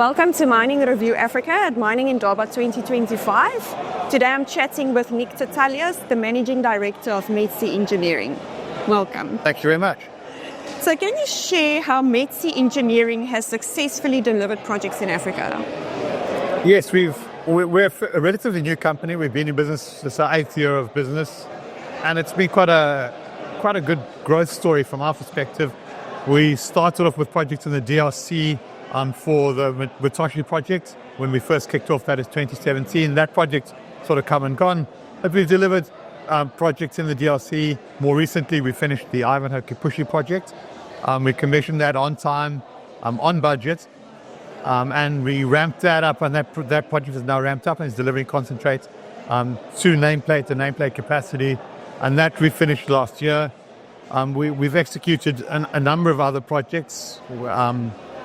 Welcome to Mining Review Africa at Mining in Durban 2025. Today I'm chatting with Nick Tatalias, the Managing Director of METC Engineering. Welcome. Thank you very much. So can you share how METC Engineering has successfully delivered projects in Africa? Yes, we're a relatively new company. We've been in business, this is our 8th year of business, and it's been quite a good growth story from our perspective. We started off with projects in the DRC for the METC project. When we first kicked off that in 2017, that project sort of come and gone. But we've delivered projects in the DRC. More recently, we finished the Ivanhoe Kipushi project. We commissioned that on time, on budget, and we ramped that up, and that project is now ramped up and is delivering concentrate to nameplate capacity, and that we finished last year. We've executed a number of other projects.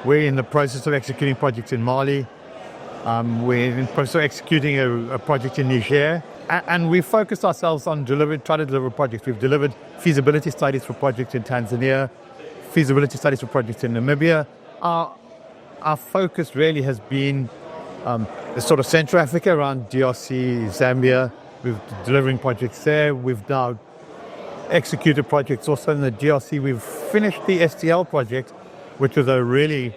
We're in the process of executing projects in Mali. We're in the process of executing a project in Niger. And we focused ourselves on trying to deliver projects. We've delivered feasibility studies for projects in Tanzania, feasibility studies for projects in Namibia. Our focus really has been sort of Central Africa, around DRC, Zambia. We're delivering projects there. We've now executed projects also in the DRC. We've finished the STL project, which was a really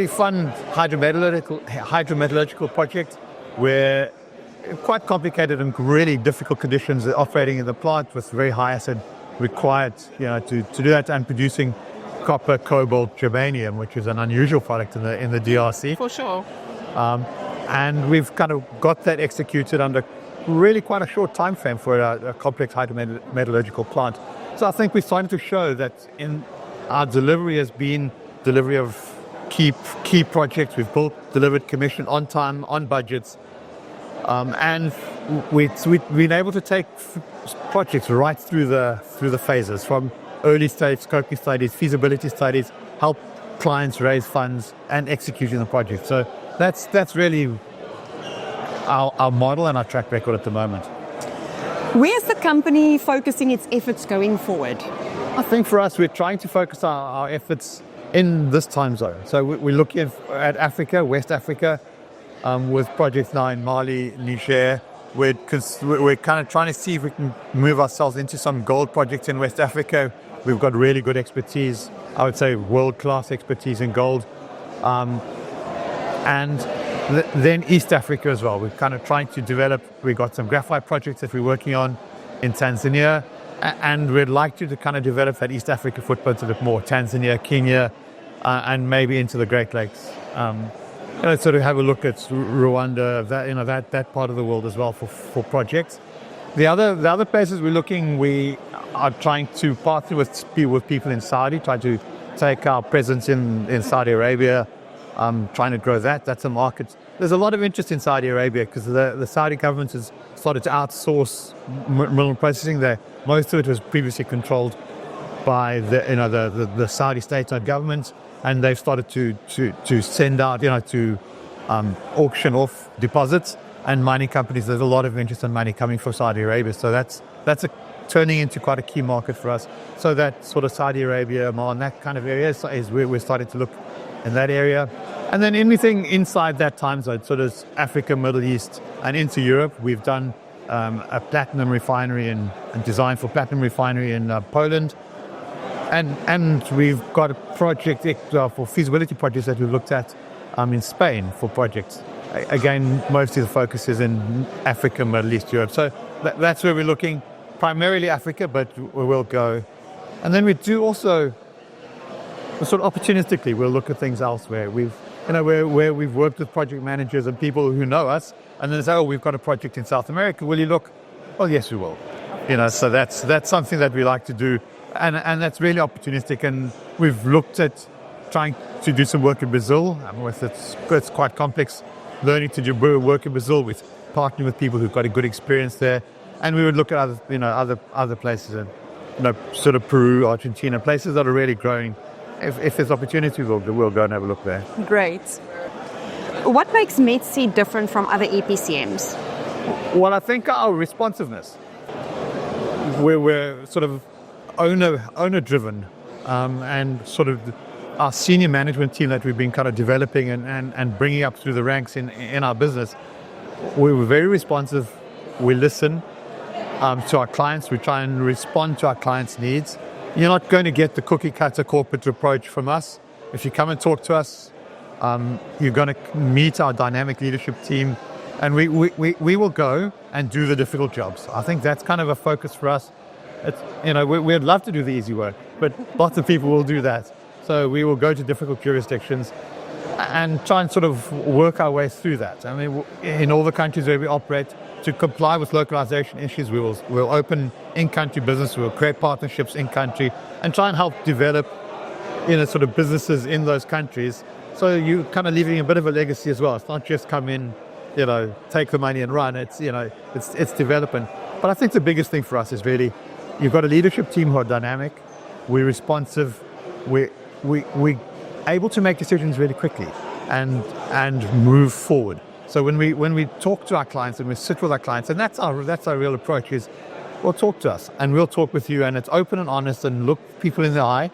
fun hydrometallurgical project, where quite complicated and really difficult conditions operating in the plant with very high acid required, to do that, and producing copper, cobalt, germanium, which is an unusual product in the DRC. For sure. And we've kind of got that executed under really quite a short time frame for a complex hydrometallurgical plant. So I think we're starting to show that in our delivery has been delivery of key projects. We've delivered, commissioned on time, on budgets, and we've been able to take projects right through the phases, from early stage scoping studies, feasibility studies, help clients raise funds, and executing the project. So that's really our model and our track record at the moment. Where's the company focusing its efforts going forward? I think for us, we're trying to focus our efforts in this time zone. So we're looking at Africa, West Africa, with projects now in Mali, Niger. We're kind of trying to see if we can move ourselves into some gold projects in West Africa. We've got really good expertise, I would say world-class expertise in gold. And then East Africa as well. We're kind of trying to develop, we've got some graphite projects that we're working on in Tanzania, and we'd like to kind of develop that East Africa footprint a bit more, Tanzania, Kenya, and maybe into the Great Lakes. Sort of have a look at Rwanda, that part of the world as well for projects. The other places we're looking, we are trying to partner with people in Saudi, trying to take our presence in Saudi Arabia, trying to grow that. That's a market. There's a lot of interest in Saudi Arabia because the Saudi government has started to outsource mineral processing there. Most of it was previously controlled by the Saudi state-owned government, and they've started to send out, to auction off deposits and mining companies. There's a lot of interest in money coming from Saudi Arabia, so that's turning into quite a key market for us. So that sort of Saudi Arabia, Oman, that kind of area is where we're starting to look in that area. And then anything inside that time zone, sort of Africa, Middle East, and into Europe. We've done a platinum refinery and design for platinum refinery in Poland. And we've got a project for feasibility projects that we've looked at in Spain for projects. Again, mostly the focus is in Africa, Middle East, Europe. So that's where we're looking, primarily Africa, but we will go. And then we do also, sort of opportunistically, we'll look at things elsewhere. Where we've worked with project managers and people who know us, and then they say, oh, we've got a project in South America, will you look? Well, yes, we will. So that's something that we like to do, and that's really opportunistic. And we've looked at trying to do some work in Brazil. It's quite complex, learning to do work in Brazil, with partnering with people who've got a good experience there. And we would look at other places, sort of Peru, Argentina, places that are really growing. If there's opportunity, we'll go and have a look there. Great. What makes METC different from other EPCMs? Well, I think our responsiveness. We're sort of owner-driven, and sort of our senior management team that we've been kind of developing and bringing up through the ranks in our business, we're very responsive. We listen to our clients. We try and respond to our clients' needs. You're not going to get the cookie cutter corporate approach from us. If you come and talk to us, you're going to meet our dynamic leadership team, and we will go and do the difficult jobs. I think that's kind of a focus for us. We'd love to do the easy work, but lots of people will do that. So we will go to difficult jurisdictions and try and sort of work our way through that. I mean, in all the countries where we operate, to comply with localization issues, we'll open in-country business, we'll create partnerships in-country and try and help develop sort of businesses in those countries. So you kind of leaving a bit of a legacy as well. It's not just come in, take the money and run. It's development. But I think the biggest thing for us is really, you've got a leadership team who are dynamic, we're responsive, we're able to make decisions really quickly and move forward. So when we talk to our clients and we sit with our clients, and that's our real approach is, well, talk to us and we'll talk with you, and it's open and honest and look people in the eye.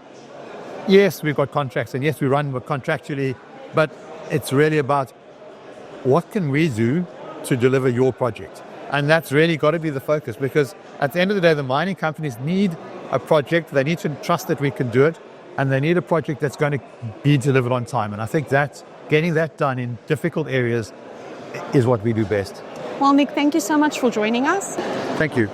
Yes, we've got contracts, and yes, we run contractually, but it's really about what can we do to deliver your project. And that's really got to be the focus, because at the end of the day, the mining companies need a project. They need to trust that we can do it, and they need a project that's going to be delivered on time. And I think that getting that done in difficult areas is what we do best. Well, Nick, thank you so much for joining us. Thank you.